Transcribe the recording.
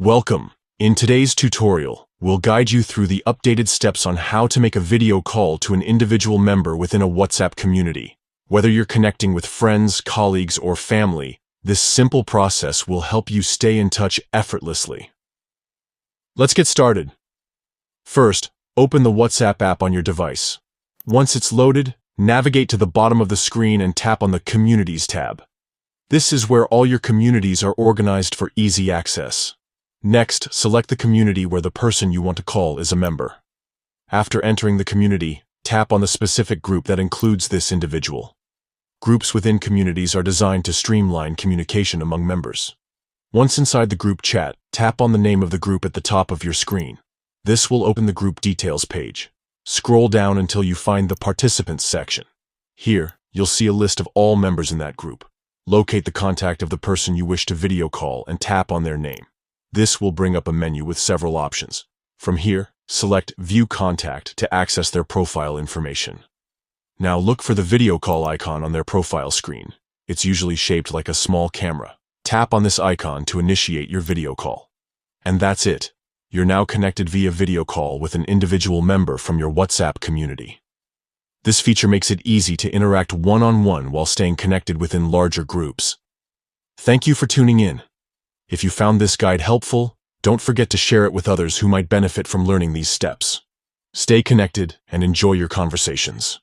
Welcome. In today's tutorial, we'll guide you through the updated steps on how to make a video call to an individual member within a WhatsApp community. Whether you're connecting with friends, colleagues, or family, this simple process will help you stay in touch effortlessly. Let's get started. First, open the WhatsApp app on your device. Once it's loaded, navigate to the bottom of the screen and tap on the Communities tab. This is where all your communities are organized for easy access. Next, select the community where the person you want to call is a member. After entering the community, tap on the specific group that includes this individual. Groups within communities are designed to streamline communication among members. Once inside the group chat, tap on the name of the group at the top of your screen. This will open the group details page. Scroll down until you find the Participants section. Here, you'll see a list of all members in that group. Locate the contact of the person you wish to video call and tap on their name. This will bring up a menu with several options. From here, select View Contact to access their profile information. Now look for the video call icon on their profile screen. It's usually shaped like a small camera. Tap on this icon to initiate your video call. And that's it. You're now connected via video call with an individual member from your WhatsApp community. This feature makes it easy to interact one-on-one while staying connected within larger groups. Thank you for tuning in. If you found this guide helpful, don't forget to share it with others who might benefit from learning these steps. Stay connected and enjoy your conversations.